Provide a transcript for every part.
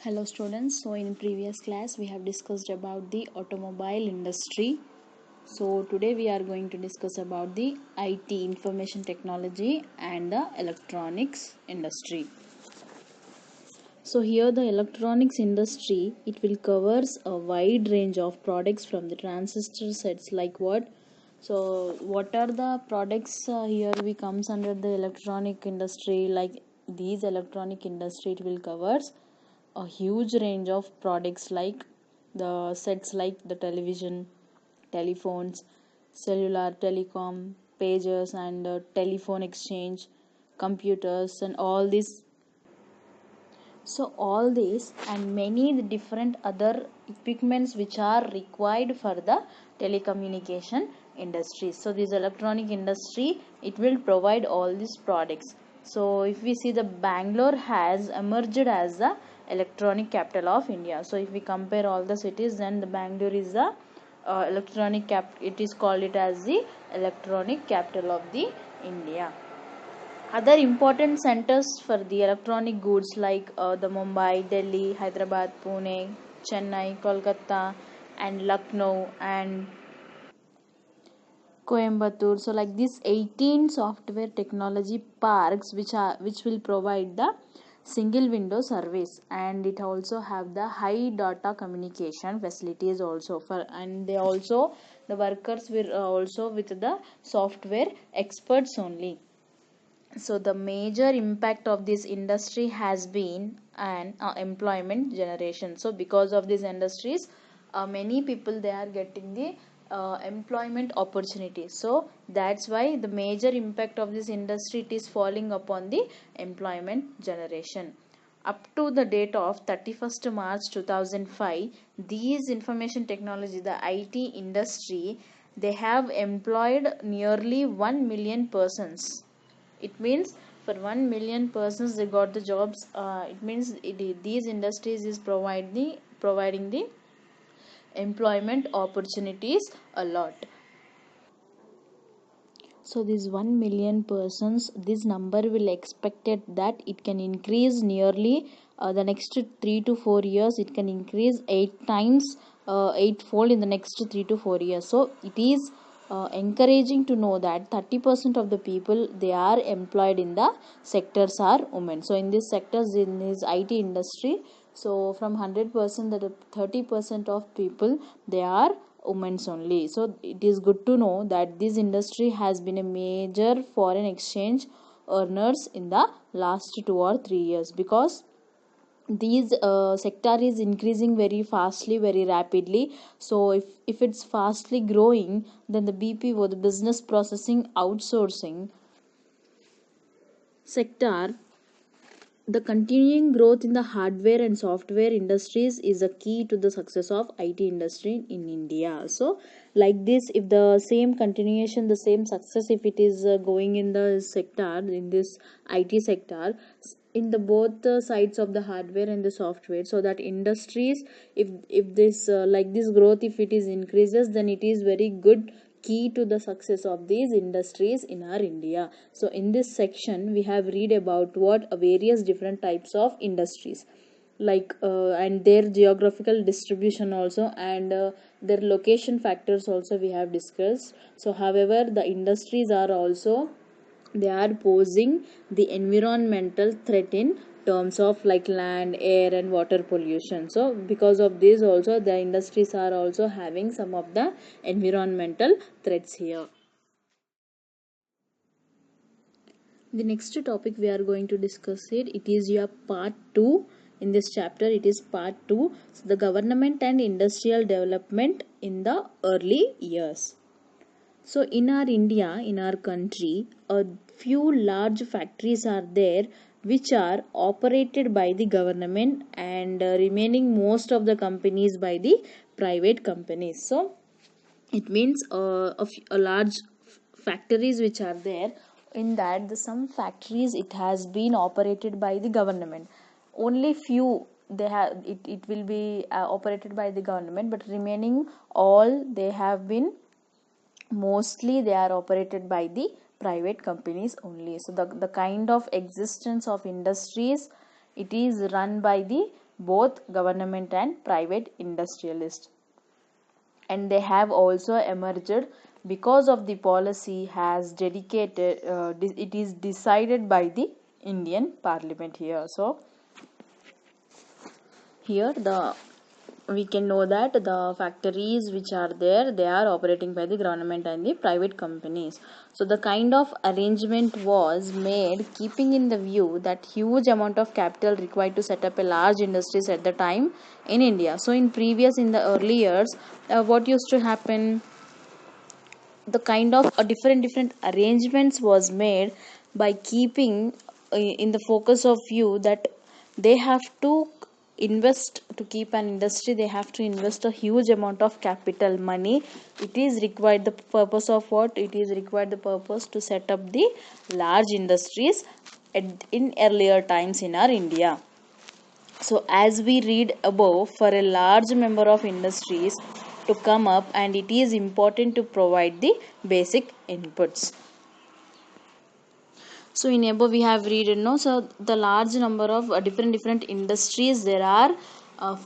Hello students, so in previous class we have discussed about the automobile industry. So today we are going to discuss about the IT, information technology, and the electronics industry. So here the electronics industry, it will covers a wide range of products from the transistor sets like what. So what are the products here we comes under the electronic industry, like these electronic industry, it will covers a huge range of products like the sets like the television, telephones, cellular, telecom, pagers, and telephone exchange, computers, and all these. So all these and many different other equipments which are required for the telecommunication industry. So this electronic industry, it will provide all these products. So if we see, the Bangalore has emerged as the electronic capital of India. So if we compare all the cities, then the Bangalore is the electronic cap. It is called it as the electronic capital of the India. Other important centers for the electronic goods like the Mumbai, Delhi, Hyderabad, Pune, Chennai, Kolkata, and Lucknow and Coimbatore. So like these 18 software technology parks which will provide the single window service, and it also have the high data communication facilities also for, and they also, the workers will also with the software experts only. So the major impact of this industry has been an employment generation. So because of these industries, many people they are getting the employment opportunities. So that's why the major impact of this industry, it is falling upon the employment generation. Up to the date of 31st March 2005, these information technology, the IT industry, they have employed nearly 1 million persons. It means for 1 million persons they got the jobs. It means these industries is providing the employment opportunities a lot. So this 1 million persons, this number will expected that it can increase nearly the next 3 to 4 years, it can increase 8 times, eightfold in the next 3 to 4 years. So it is encouraging to know that 30% of the people they are employed in the sectors are women. So in these sectors, in this IT industry, so from 100%, that 30% of people they are women's only. So it is good to know that this industry has been a major foreign exchange earners in the last 2 or 3 years, because these sector is increasing very fastly, very rapidly. So if it's fastly growing, then the BPO, the business processing outsourcing sector, the continuing growth in the hardware and software industries is a key to the success of IT industry in India. So like this, if the same continuation, the same success, if it is going in the sector, in this IT sector, in the both sides of the hardware and the software, so that industries, if this like this growth, if it is increases, then it is very good key to the success of these industries in our India. So in this section we have read about what various different types of industries, like and their geographical distribution also, and their location factors also we have discussed. So however, the industries are also, they are posing the environmental threat in terms of like land, air, and water pollution. So because of this also, the industries are also having some of the environmental threats here. The next topic we are going to discuss it is your part 2 in this chapter. It is part 2. So the government and industrial development in the early years. So in our India, in our country, a few large factories are there which are operated by the government, and remaining most of the companies by the private companies. So it means a large factories which are there, in that some factories it has been operated by the government. Only few they have it will be operated by the government, but remaining all they have been, mostly they are operated by the private companies only. So the kind of existence of industries, it is run by the both government and private industrialists, and they have also emerged because of the policy has dedicated it is decided by the Indian Parliament here. So here the we can know that the factories which are there, they are operating by the government and the private companies. So the kind of arrangement was made keeping in the view that huge amount of capital required to set up a large industries at the time in India. So in the early years, what used to happen, the kind of a different arrangements was made by keeping in the focus of view that they have to invest to keep an industry, they have to invest a huge amount of capital money. It is required the purpose of what, it is required the purpose to set up the large industries in earlier times in our India. So, as we read above, for a large number of industries to come up, and it is important to provide the basic inputs. So, in above we have read, so the large number of different industries there are.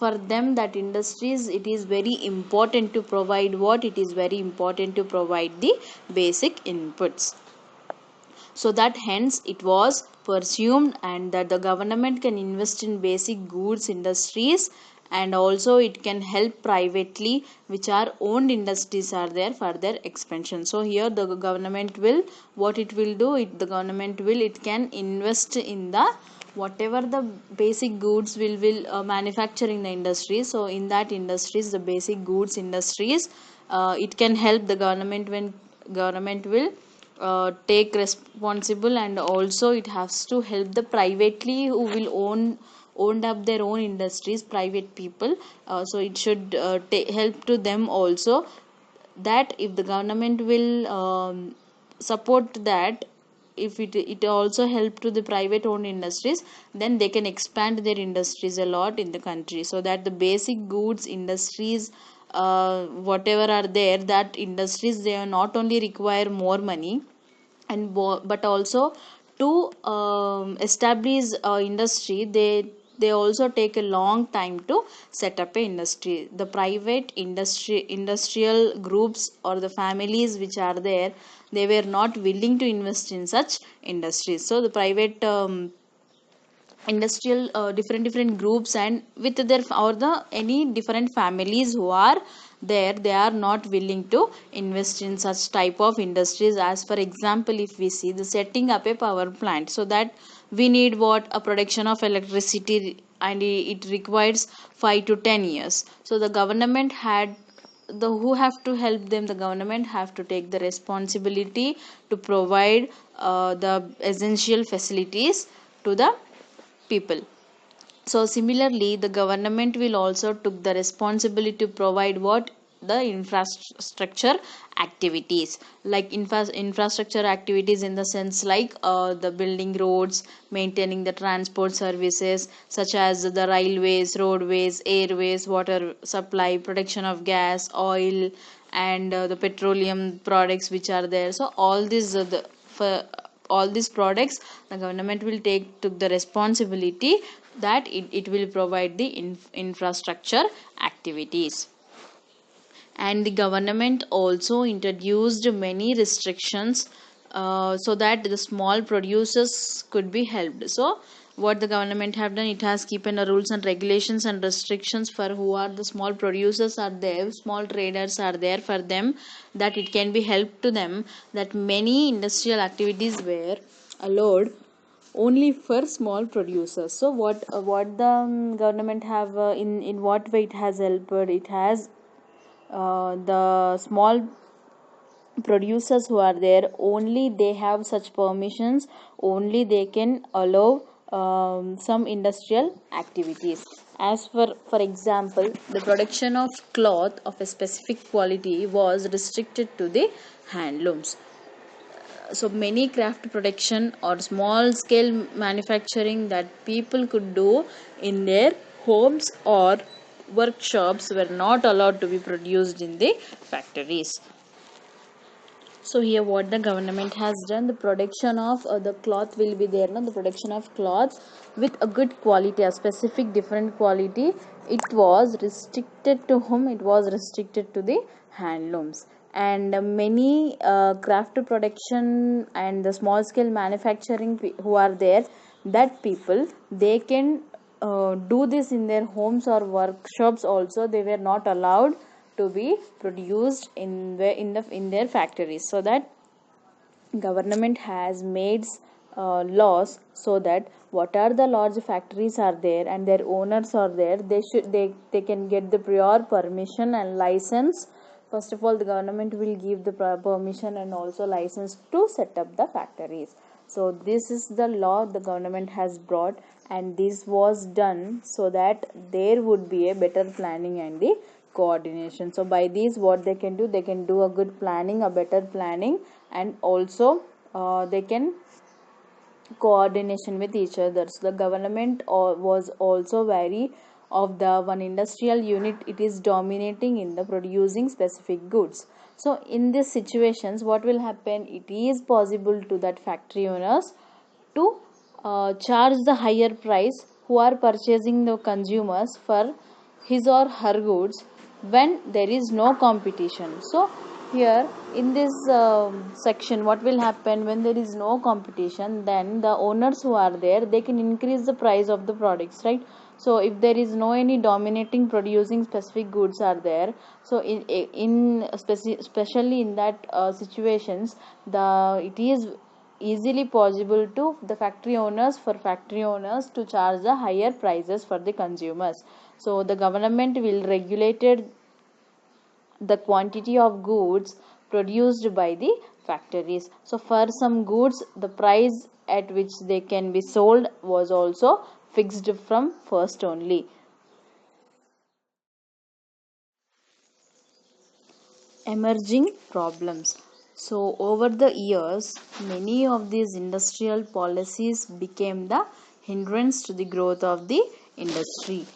For them, that industries, it is very important to provide what, it is very important to provide the basic inputs, so that hence it was pursued and that the government can invest in basic goods industries, and also it can help privately which are owned industries are there for their expansion. So here the government will, what it will do, the government will, it can invest in the whatever the basic goods will manufacturing the industry. So in that industries, the basic goods industries, it can help the government when government will take responsible, and also it has to help the privately who will owned up their own industries, private people. So it should help to them also, that if the government will support that, if it also help to the private owned industries, then they can expand their industries a lot in the country, so that the basic goods industries, whatever are there, that industries, they are not only require more money, and but also to establish industry, they also take a long time to set up a industry. The private industrial groups or the families which are there, they were not willing to invest in such industries. So the private industrial different groups, and with their or the any different families who are there, they are not willing to invest in such type of industries. As for example, if we see the setting up a power plant, so that we need what, a production of electricity, and it requires 5 to 10 years. So the government had the who have to help them, the government have to take the responsibility to provide the essential facilities to the people. So similarly, the government will also took the responsibility to provide what, the infrastructure activities, like infrastructure activities in the sense like the building roads, maintaining the transport services such as the railways, roadways, airways, water supply, production of gas, oil, and the petroleum products which are there. So all these for all these products, the government will take took the responsibility that it will provide the infrastructure activities. And the government also introduced many restrictions, so that the small producers could be helped. So what the government have done, it has given the rules and regulations and restrictions for who are the small producers are there, small traders are there, for them, that it can be helped to them, that many industrial activities were allowed only for small producers. So what the government have in what way it has helped, it has the small producers who are there, only they have such permissions, only they can allow some industrial activities. As for example, the production of cloth of a specific quality was restricted to the handlooms. So many craft production or small scale manufacturing that people could do in their homes or workshops were not allowed to be produced in the factories. So here what the government has done, the production of the cloth will be there, no? The production of cloths with a good quality, a specific different quality, it was restricted to whom? It was restricted to the handlooms. And many craft production and the small scale manufacturing who are there, that people, they can do this in their homes or workshops also. They were not allowed to be produced in their factories. So that government has made laws, so that what are the large factories are there and their owners are there, they can get the prior permission and license. First of all, the government will give the permission and also license to set up the factories. So this is the law the government has brought, and this was done so that there would be a better planning and the coordination. So by these, what they can do, they can do a good planning, a better planning, and also they can coordination with each other. So the government was also very of the one industrial unit, it is dominating in the producing specific goods. So in these situations, what will happen, it is possible to that factory owners to charge the higher price who are purchasing the consumers for his or her goods when there is no competition. So here in this section, what will happen when there is no competition, then the owners who are there, they can increase the price of the products, right? So if there is no any dominating producing specific goods are there, so especially in that situations, it is easily possible to the factory owners, to charge the higher prices for the consumers. So the government will regulated the quantity of goods produced by the factories. So for some goods, the price at which they can be sold was also fixed from first only. Emerging problems. So over the years, many of these industrial policies became the hindrance to the growth of the industry.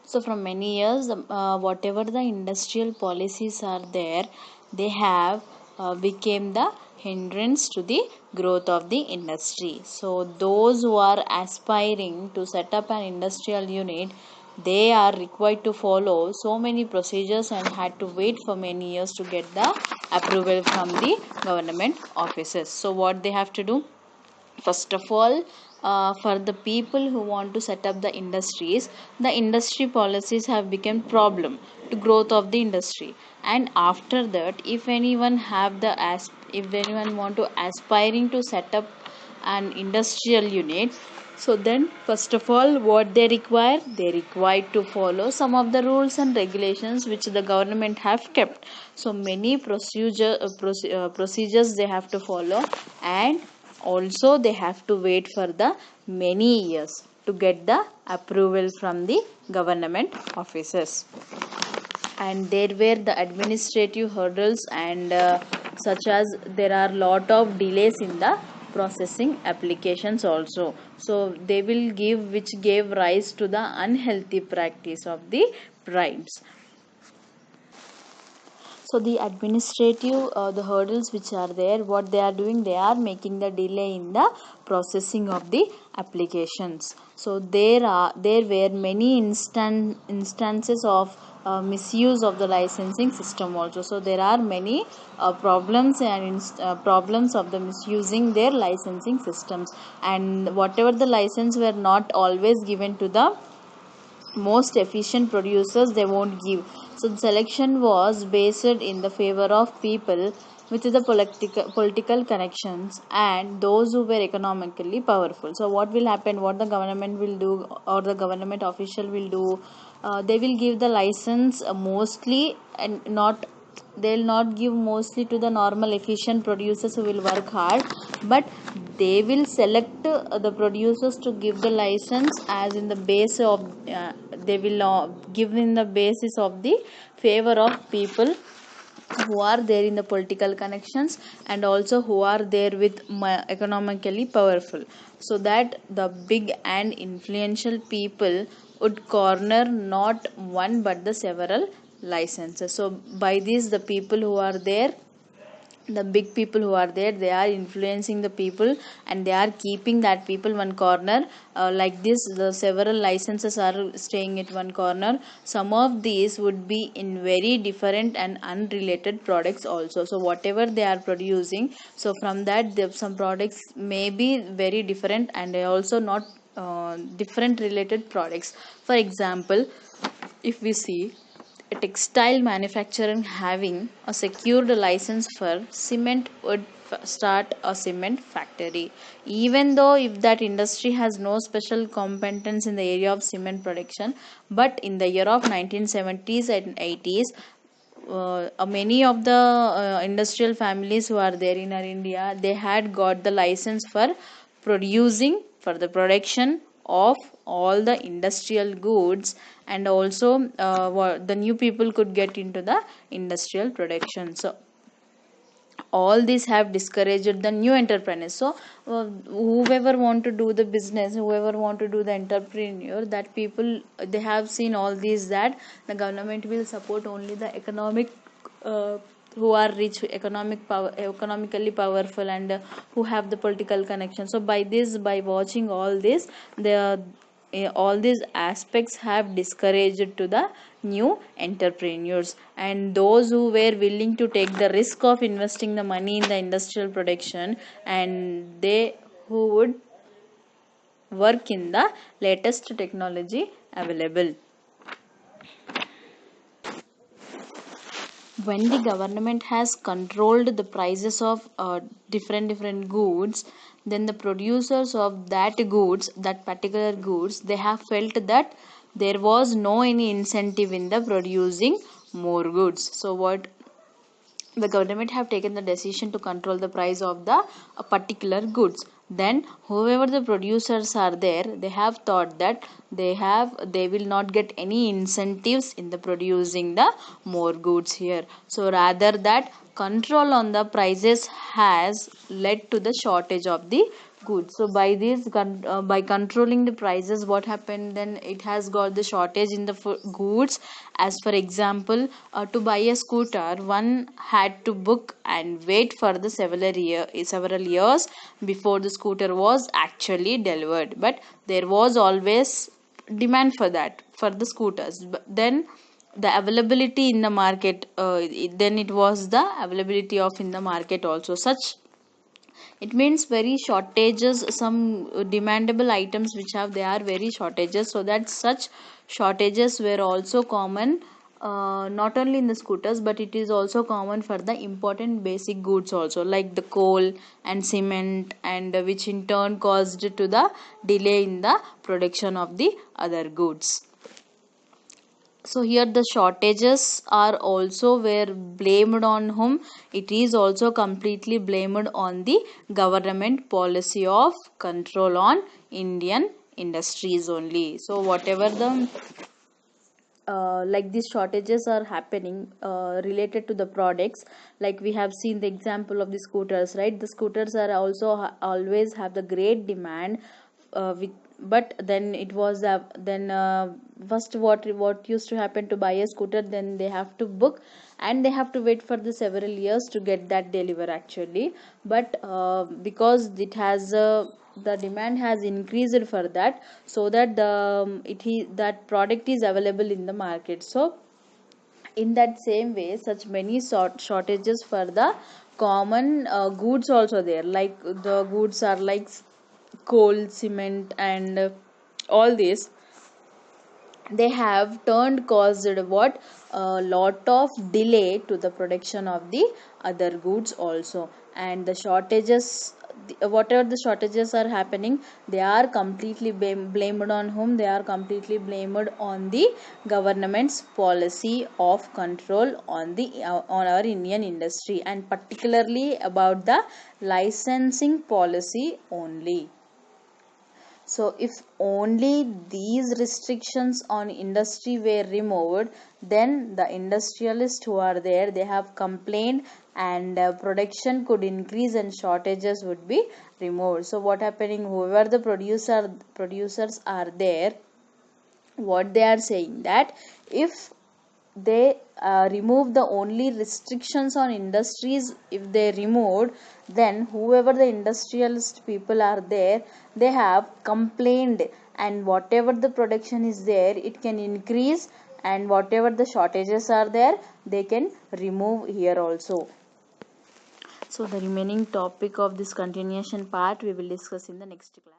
So from many years, whatever the industrial policies are there, they have became the hindrance to the growth of the industry. So those who are aspiring to set up an industrial unit, they are required to follow so many procedures and had to wait for many years to get the approval from the government offices. So what they have to do? First of all, for the people who want to set up the industries, the industry policies have become problem to growth of the industry. And after that, if anyone want to aspiring to set up an industrial unit, so then first of all, what they require to follow some of the rules and regulations which the government have kept. So many procedures they have to follow, and also they have to wait for the many years to get the approval from the government offices. And there were the administrative hurdles, and such as there are lot of delays in the processing applications also. So they will give, which gave rise to the unhealthy practice of the bribes. So the administrative the hurdles which are there, what they are doing, they are making the delay in the processing of the applications. So there were many instances of misuse of the licensing system also. So there are many problems of the misusing their licensing systems, and whatever the license were not always given to the most efficient producers, they won't give. So the selection was based in the favor of people with the political connections and those who were economically powerful. So what will happen, what the government will do, or the government official will do, they will give the license mostly, and not, they'll not give mostly to the normal efficient producers who will work hard, but they will select the producers to give the license as in the base of they will give in the basis of the favor of people who are there in the political connections, and also who are there with economically powerful, so that the big and influential people would corner not one but the several licenses. So by this, the people who are there, the big people who are there, they are influencing the people, and they are keeping that people one corner. Like this, the several licenses are staying at one corner. Some of these would be in very different and unrelated products also. So whatever they are producing, so from that some products may be very different, and they also not different related products. For example, if we see a textile manufacturer having a secured license for cement would start a cement factory, even though if that industry has no special competence in the area of cement production. But in the year of 1970s and 80s, many of the industrial families who are there in our India, they had got the license for producing, for the production of all the industrial goods. And also the new people could get into the industrial production. So all these have discouraged the new entrepreneurs. So whoever want to do the business, whoever want to do the entrepreneur, that people, they have seen all these, that the government will support only the economic who are rich, economic power, economically powerful, and who have the political connection. So by this, by watching all this, the all these aspects have discouraged to the new entrepreneurs, and those who were willing to take the risk of investing the money in the industrial production, and they who would work in the latest technology available. When the government has controlled the prices of different goods, then the producers of that goods, that particular goods, they have felt that there was no any incentive in the producing more goods. So what the government have taken the decision to control the price of the particular goods. Then whoever the producers are there, they have thought that they will not get any incentives in the producing the more goods here. So rather, that control on the prices has led to the shortage of the goods. So by this by controlling the prices, what happened, then it has got the shortage in the goods. As for example, to buy a scooter, one had to book and wait for the several years before the scooter was actually delivered. But there was always demand for that, for the scooters. But then the availability in the market, then it was the availability of in the market also such. It means very shortages, some demandable items which have, they are very shortages. So that such shortages were also common, not only in the scooters, but it is also common for the important basic goods also, like the coal and cement, and which in turn caused to the delay in the production of the other goods. So here the shortages are also were blamed on whom? It is also completely blamed on the government policy of control on Indian industries only. So whatever the like these shortages are happening related to the products, like we have seen the example of the scooters, right? The scooters are also always have the great demand, but then it was then first what used to happen, to buy a scooter, then they have to book, and they have to wait for the several years to get that deliver actually. But because it has the demand has increased for that, so that the that product is available in the market. So in that same way, such many shortages for the common goods also there, like the goods are like coal, cement, and all this, they have turned caused what, a lot of delay to the production of the other goods also. And the shortages, whatever the shortages are happening, they are completely blamed on whom? They are completely blamed on the government's policy of control on the on our Indian industry, and particularly about the licensing policy only. So if only these restrictions on industry were removed, then the industrialists who are there, they have complained, and production could increase and shortages would be removed. So what happening, whoever the producers are there, what they are saying, that if they remove the only restrictions on industries, if they removed, then whoever the industrialist people are there, they have complained, and whatever the production is there, it can increase, and whatever the shortages are there, they can remove here also. So the remaining topic of this continuation part we will discuss in the next class.